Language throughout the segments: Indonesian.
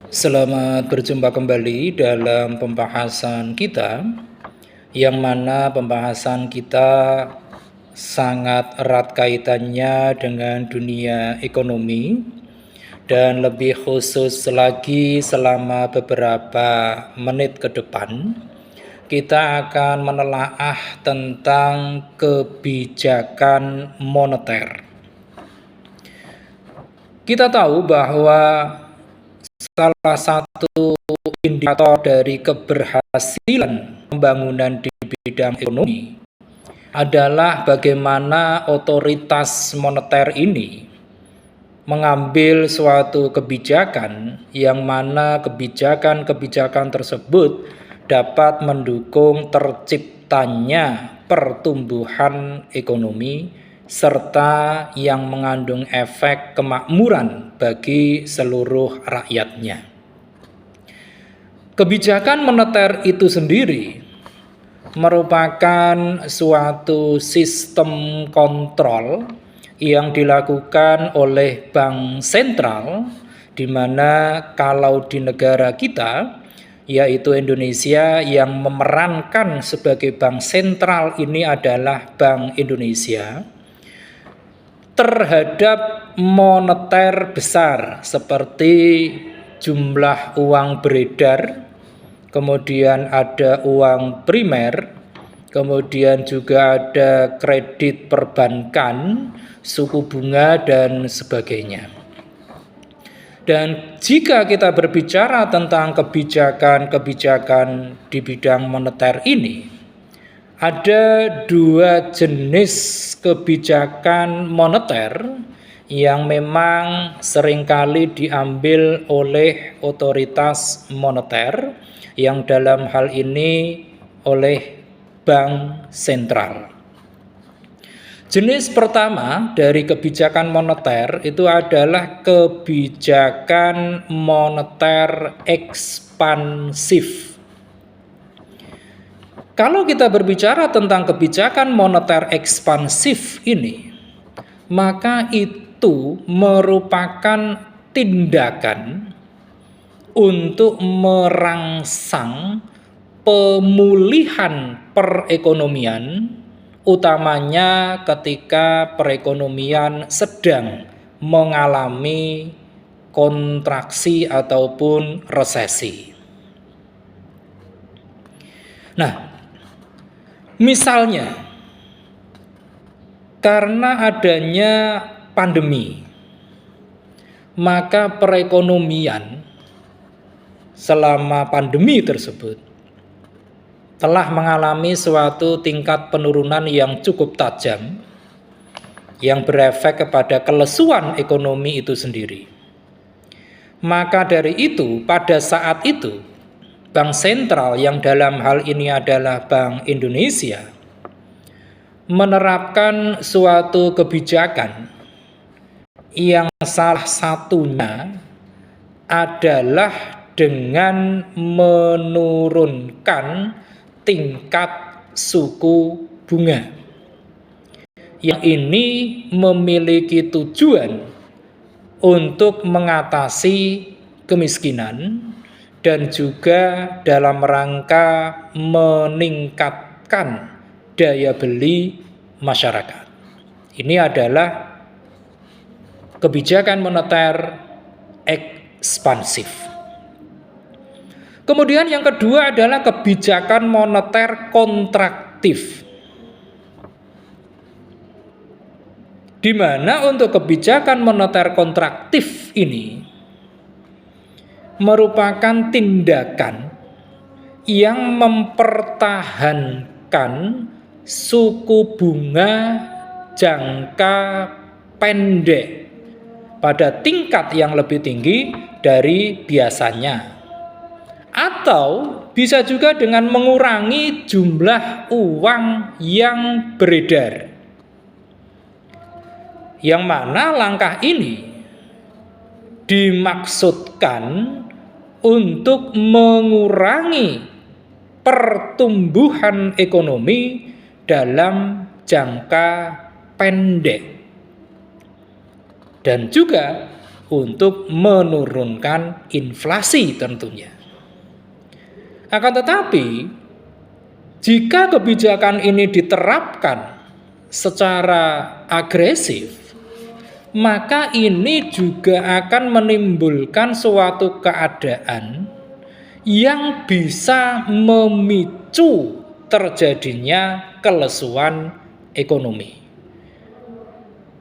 Selamat berjumpa kembali dalam pembahasan kita, yang mana pembahasan kita sangat erat kaitannya dengan dunia ekonomi, dan lebih khusus lagi selama beberapa menit ke depan, kita akan menelaah tentang kebijakan moneter. Kita tahu bahwa salah satu indikator dari keberhasilan pembangunan di bidang ekonomi adalah bagaimana otoritas moneter ini mengambil suatu kebijakan yang mana kebijakan-kebijakan tersebut dapat mendukung terciptanya pertumbuhan ekonomi serta yang mengandung efek kemakmuran bagi seluruh rakyatnya. Kebijakan moneter itu sendiri merupakan suatu sistem kontrol yang dilakukan oleh bank sentral, di mana kalau di negara kita, yaitu Indonesia, yang memerankan sebagai bank sentral ini adalah Bank Indonesia, terhadap moneter besar seperti jumlah uang beredar, kemudian ada uang primer, kemudian juga ada kredit perbankan, suku bunga, dan sebagainya. Dan jika kita berbicara tentang kebijakan-kebijakan di bidang moneter ini, ada dua jenis kebijakan moneter yang memang seringkali diambil oleh otoritas moneter, yang dalam hal ini oleh bank sentral. Jenis pertama dari kebijakan moneter itu adalah kebijakan moneter ekspansif. Kalau kita berbicara tentang kebijakan moneter ekspansif ini, maka itu merupakan tindakan untuk merangsang pemulihan perekonomian, utamanya ketika perekonomian sedang mengalami kontraksi ataupun resesi. Nah, misalnya, karena adanya pandemi, maka perekonomian selama pandemi tersebut telah mengalami suatu tingkat penurunan yang cukup tajam, yang berefek kepada kelesuan ekonomi itu sendiri. Maka dari itu, pada saat itu, Bank sentral yang dalam hal ini adalah Bank Indonesia menerapkan suatu kebijakan yang salah satunya adalah dengan menurunkan tingkat suku bunga. Yang ini memiliki tujuan untuk mengatasi kemiskinan dan juga dalam rangka meningkatkan daya beli masyarakat. Ini adalah kebijakan moneter ekspansif. Kemudian yang kedua adalah kebijakan moneter kontraktif, di mana untuk kebijakan moneter kontraktif ini merupakan tindakan yang mempertahankan suku bunga jangka pendek pada tingkat yang lebih tinggi dari biasanya, atau bisa juga dengan mengurangi jumlah uang yang beredar, yang mana langkah ini dimaksudkan untuk mengurangi pertumbuhan ekonomi dalam jangka pendek, dan juga untuk menurunkan inflasi tentunya. Akan tetapi, jika kebijakan ini diterapkan secara agresif, maka ini juga akan menimbulkan suatu keadaan yang bisa memicu terjadinya kelesuan ekonomi.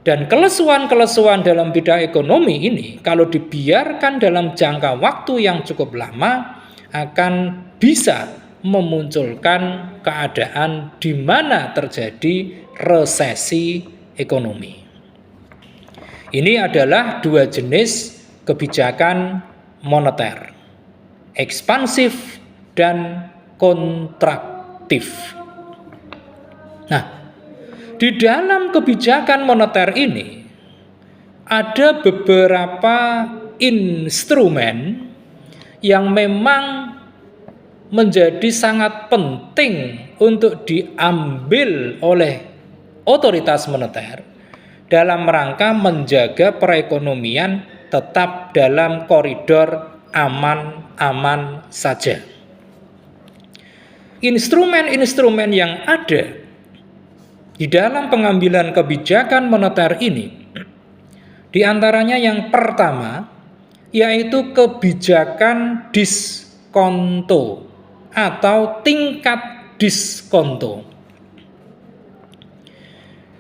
Dan kelesuan-kelesuan dalam bidang ekonomi ini kalau dibiarkan dalam jangka waktu yang cukup lama akan bisa memunculkan keadaan di mana terjadi resesi ekonomi. Ini adalah dua jenis kebijakan moneter, ekspansif dan kontraktif. Nah, di dalam kebijakan moneter ini ada beberapa instrumen yang memang menjadi sangat penting untuk diambil oleh otoritas moneter dalam rangka menjaga perekonomian tetap dalam koridor aman-aman saja. Instrumen-instrumen yang ada di dalam pengambilan kebijakan moneter ini, di antaranya yang pertama yaitu kebijakan diskonto atau tingkat diskonto.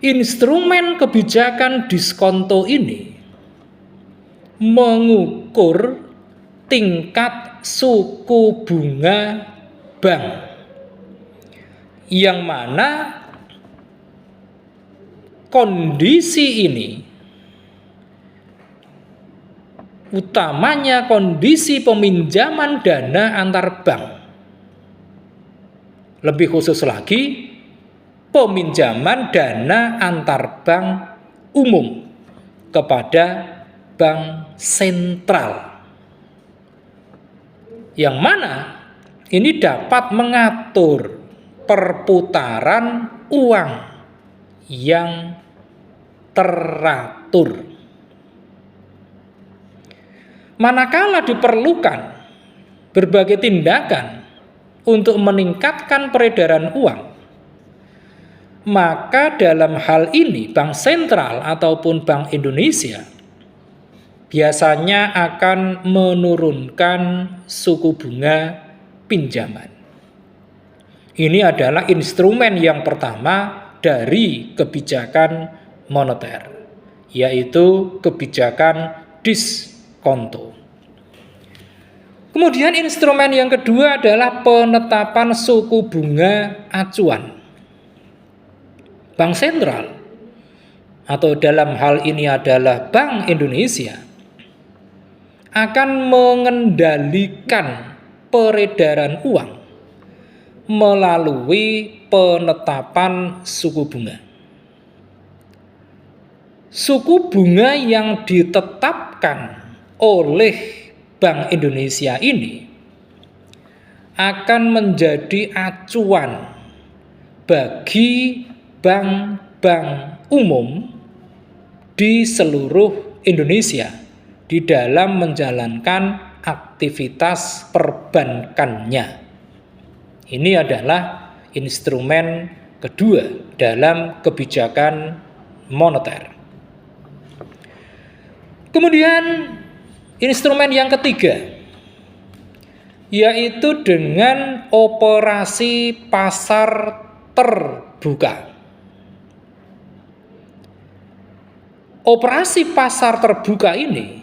Instrumen kebijakan diskonto ini mengukur tingkat suku bunga bank, yang mana kondisi ini utamanya kondisi peminjaman dana antar bank. Lebih khusus lagi, peminjaman dana antar bank umum kepada bank sentral, yang mana ini dapat mengatur perputaran uang yang teratur. Manakala diperlukan berbagai tindakan untuk meningkatkan peredaran uang, maka dalam hal ini Bank Sentral ataupun Bank Indonesia biasanya akan menurunkan suku bunga pinjaman. Ini adalah instrumen yang pertama dari kebijakan moneter, yaitu kebijakan diskonto. Kemudian instrumen yang kedua adalah penetapan suku bunga acuan. Bank Sentral atau dalam hal ini adalah Bank Indonesia akan mengendalikan peredaran uang melalui penetapan suku bunga. Suku bunga yang ditetapkan oleh Bank Indonesia ini akan menjadi acuan bagi bank-bank umum di seluruh Indonesia di dalam menjalankan aktivitas perbankannya. Ini adalah instrumen kedua dalam kebijakan moneter. Kemudian instrumen yang ketiga yaitu dengan operasi pasar terbuka. Operasi pasar terbuka ini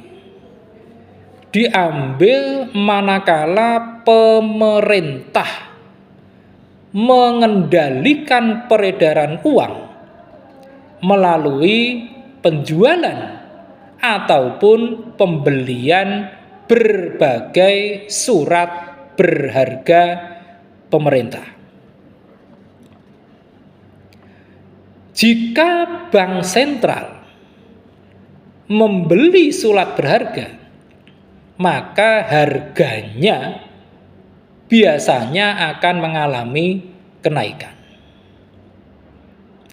diambil manakala pemerintah mengendalikan peredaran uang melalui penjualan ataupun pembelian berbagai surat berharga pemerintah. Jika Bank Sentral membeli surat berharga, maka harganya biasanya akan mengalami kenaikan.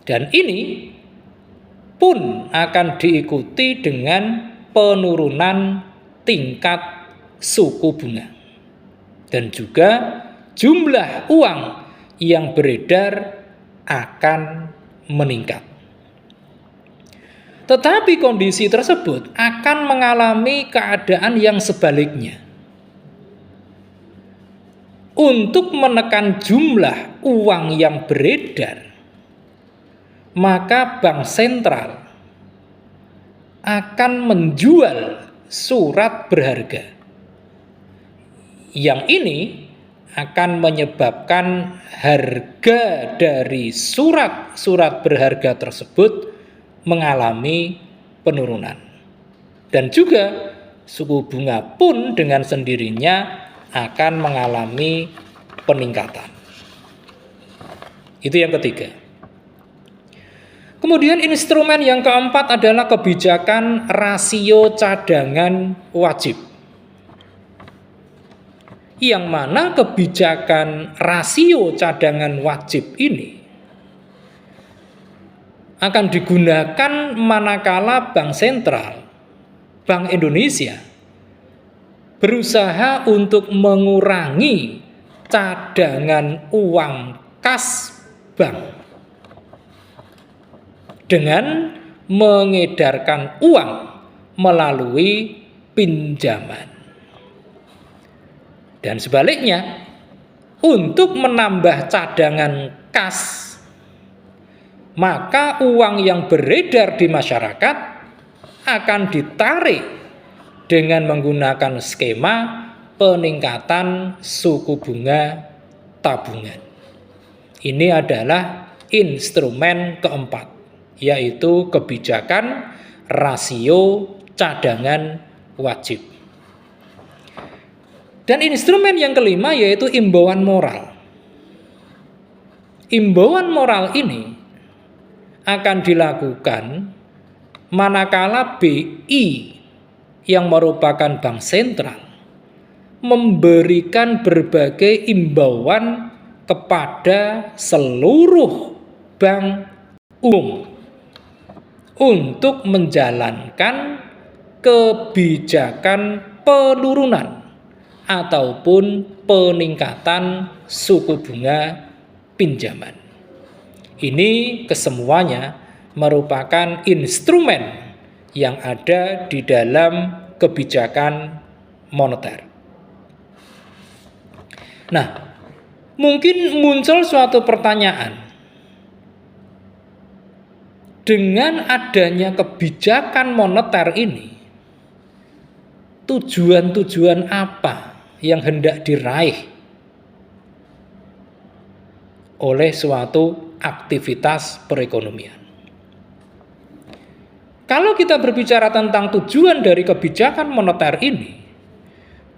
Dan ini pun akan diikuti dengan penurunan tingkat suku bunga. Dan juga jumlah uang yang beredar akan meningkat. Tetapi kondisi tersebut akan mengalami keadaan yang sebaliknya. Untuk menekan jumlah uang yang beredar, maka bank sentral akan menjual surat berharga. Yang ini akan menyebabkan harga dari surat-surat berharga tersebut mengalami penurunan. Dan juga suku bunga pun dengan sendirinya akan mengalami peningkatan. Itu yang ketiga. Kemudian instrumen yang keempat adalah kebijakan rasio cadangan wajib. Yang mana kebijakan rasio cadangan wajib ini akan digunakan manakala Bank Sentral, Bank Indonesia, berusaha untuk mengurangi cadangan uang kas bank dengan mengedarkan uang melalui pinjaman. Dan sebaliknya, untuk menambah cadangan kas, maka uang yang beredar di masyarakat akan ditarik dengan menggunakan skema peningkatan suku bunga tabungan. Ini adalah instrumen keempat, yaitu kebijakan rasio cadangan wajib. Dan instrumen yang kelima yaitu imbauan moral. Imbauan moral ini akan dilakukan manakala BI yang merupakan bank sentral memberikan berbagai imbauan kepada seluruh bank umum untuk menjalankan kebijakan penurunan ataupun peningkatan suku bunga pinjaman. Ini kesemuanya merupakan instrumen yang ada di dalam kebijakan moneter. Nah, mungkin muncul suatu pertanyaan. Dengan adanya kebijakan moneter ini, tujuan-tujuan apa yang hendak diraih oleh suatu aktivitas perekonomian? Kalau kita berbicara tentang tujuan dari kebijakan moneter ini,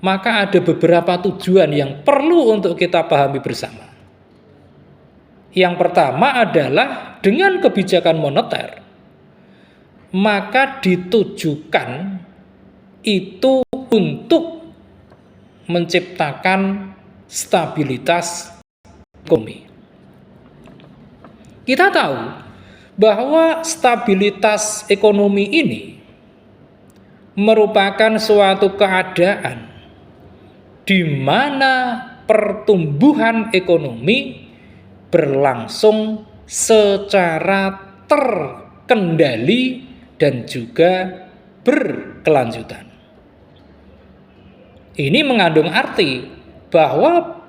maka ada beberapa tujuan yang perlu untuk kita pahami bersama. Yang pertama adalah dengan kebijakan moneter, maka ditujukan itu untuk menciptakan stabilitas ekonomi. Kita tahu bahwa stabilitas ekonomi ini merupakan suatu keadaan di mana pertumbuhan ekonomi berlangsung secara terkendali dan juga berkelanjutan. Ini mengandung arti bahwa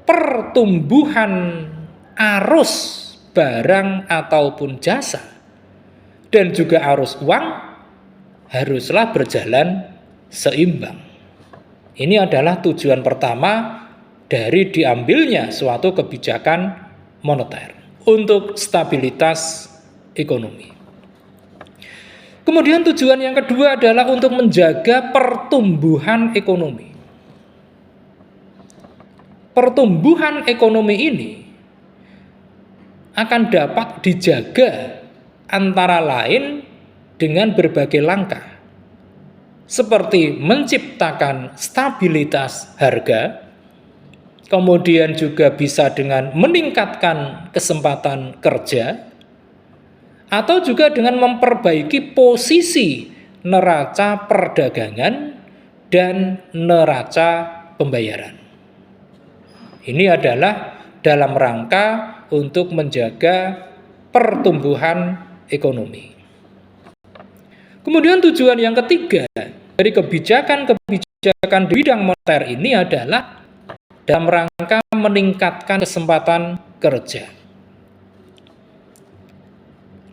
pertumbuhan arus barang ataupun jasa dan juga arus uang haruslah berjalan seimbang. Ini adalah tujuan pertama dari diambilnya suatu kebijakan moneter untuk stabilitas ekonomi. Kemudian tujuan yang kedua adalah untuk menjaga pertumbuhan ekonomi. Pertumbuhan ekonomi ini akan dapat dijaga antara lain dengan berbagai langkah, seperti menciptakan stabilitas harga, kemudian juga bisa dengan meningkatkan kesempatan kerja, atau juga dengan memperbaiki posisi neraca perdagangan, dan neraca pembayaran. Ini adalah dalam rangka untuk menjaga pertumbuhan ekonomi. Kemudian tujuan yang ketiga dari kebijakan di bidang moneter ini adalah dalam rangka meningkatkan kesempatan kerja.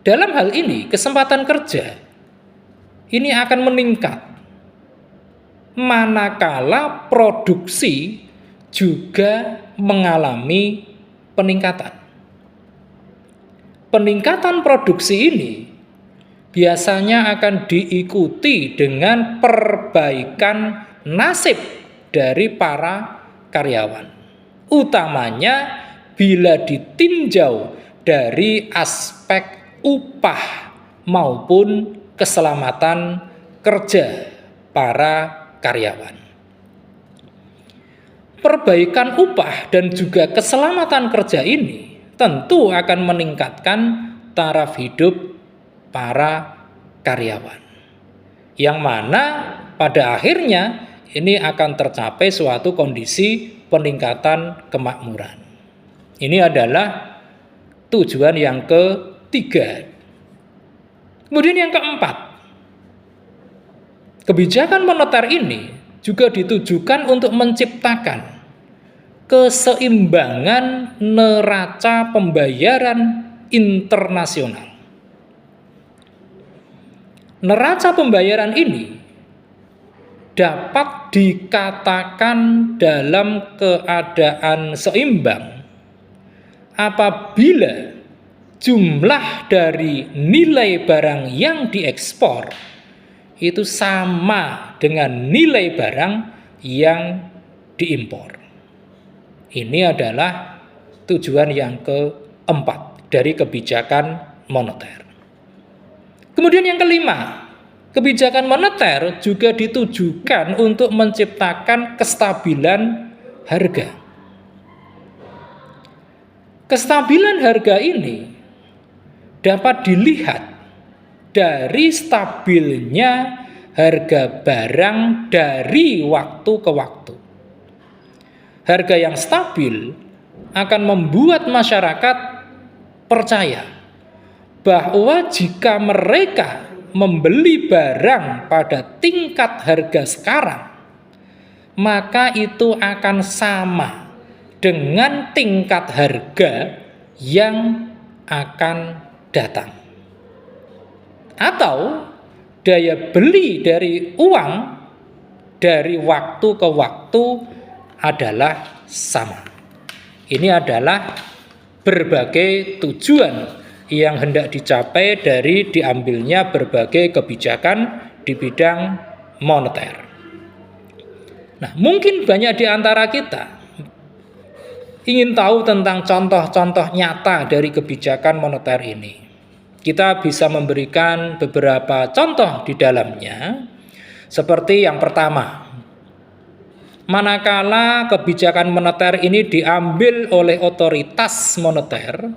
Dalam hal ini, kesempatan kerja ini akan meningkat manakala produksi juga mengalami peningkatan. Peningkatan produksi ini biasanya akan diikuti dengan perbaikan nasib dari para karyawan, utamanya bila ditinjau dari aspek upah maupun keselamatan kerja para karyawan. Perbaikan upah dan juga keselamatan kerja ini tentu akan meningkatkan taraf hidup para karyawan, yang mana pada akhirnya ini akan tercapai suatu kondisi peningkatan kemakmuran. Ini adalah tujuan yang ketiga. Kemudian yang keempat, kebijakan moneter ini juga ditujukan untuk menciptakan keseimbangan neraca pembayaran internasional. Neraca pembayaran ini dapat dikatakan dalam keadaan seimbang apabila jumlah dari nilai barang yang diekspor itu sama dengan nilai barang yang diimpor. Ini adalah tujuan yang keempat dari kebijakan moneter. Kemudian yang kelima, kebijakan moneter juga ditujukan untuk menciptakan kestabilan harga. Kestabilan harga ini dapat dilihat dari stabilnya harga barang dari waktu ke waktu. Harga yang stabil akan membuat masyarakat percaya bahwa jika mereka membeli barang pada tingkat harga sekarang, maka itu akan sama dengan tingkat harga yang akan datang. Atau daya beli dari uang dari waktu ke waktu adalah sama. Ini adalah berbagai tujuan yang hendak dicapai dari diambilnya berbagai kebijakan di bidang moneter. Nah, mungkin banyak di antara kita ingin tahu tentang contoh-contoh nyata dari kebijakan moneter ini. Kita bisa memberikan beberapa contoh di dalamnya, seperti yang pertama, manakala kebijakan moneter ini diambil oleh otoritas moneter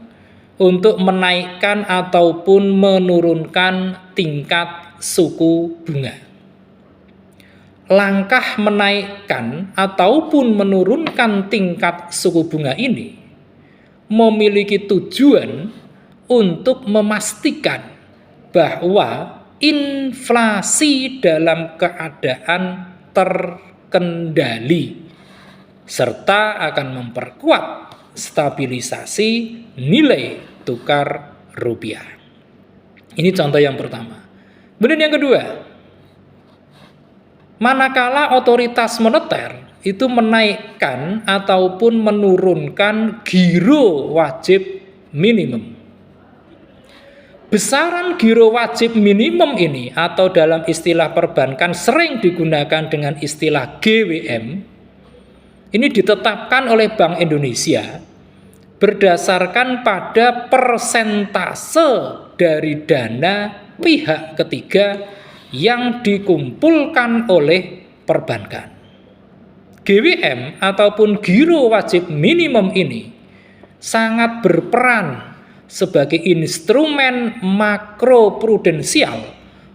untuk menaikkan ataupun menurunkan tingkat suku bunga. Langkah menaikkan ataupun menurunkan tingkat suku bunga ini memiliki tujuan untuk memastikan bahwa inflasi dalam keadaan terkendali serta akan memperkuat stabilisasi nilai tukar rupiah. Ini contoh yang pertama. Kemudian yang kedua, manakala otoritas moneter itu menaikkan ataupun menurunkan giro wajib minimum. Besaran giro wajib minimum ini atau dalam istilah perbankan sering digunakan dengan istilah GWM, ini ditetapkan oleh Bank Indonesia berdasarkan pada persentase dari dana pihak ketiga yang dikumpulkan oleh perbankan. GWM ataupun giro wajib minimum ini sangat berperan sebagai instrumen makroprudensial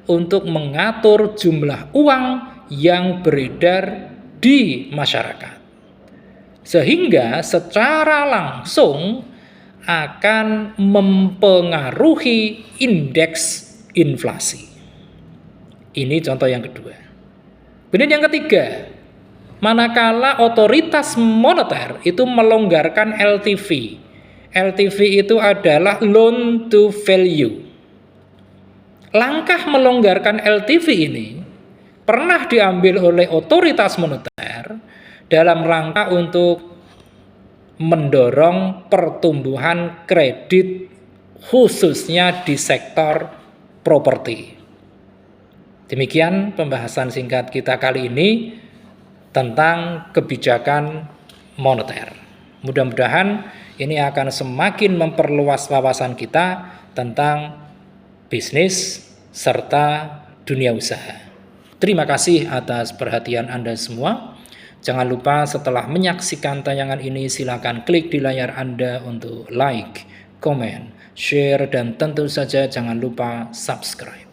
untuk mengatur jumlah uang yang beredar di masyarakat, sehingga secara langsung akan mempengaruhi indeks inflasi. Ini contoh yang kedua. Kemudian yang ketiga, manakala otoritas moneter itu melonggarkan LTV. LTV itu adalah loan to value. Langkah melonggarkan LTV ini pernah diambil oleh otoritas moneter dalam rangka untuk mendorong pertumbuhan kredit khususnya di sektor properti. Demikian pembahasan singkat kita kali ini tentang kebijakan moneter. Mudah-mudahan ini akan semakin memperluas wawasan kita tentang bisnis serta dunia usaha. Terima kasih atas perhatian Anda semua. Jangan lupa setelah menyaksikan tayangan ini silakan klik di layar Anda untuk like, komen, share, dan tentu saja jangan lupa subscribe.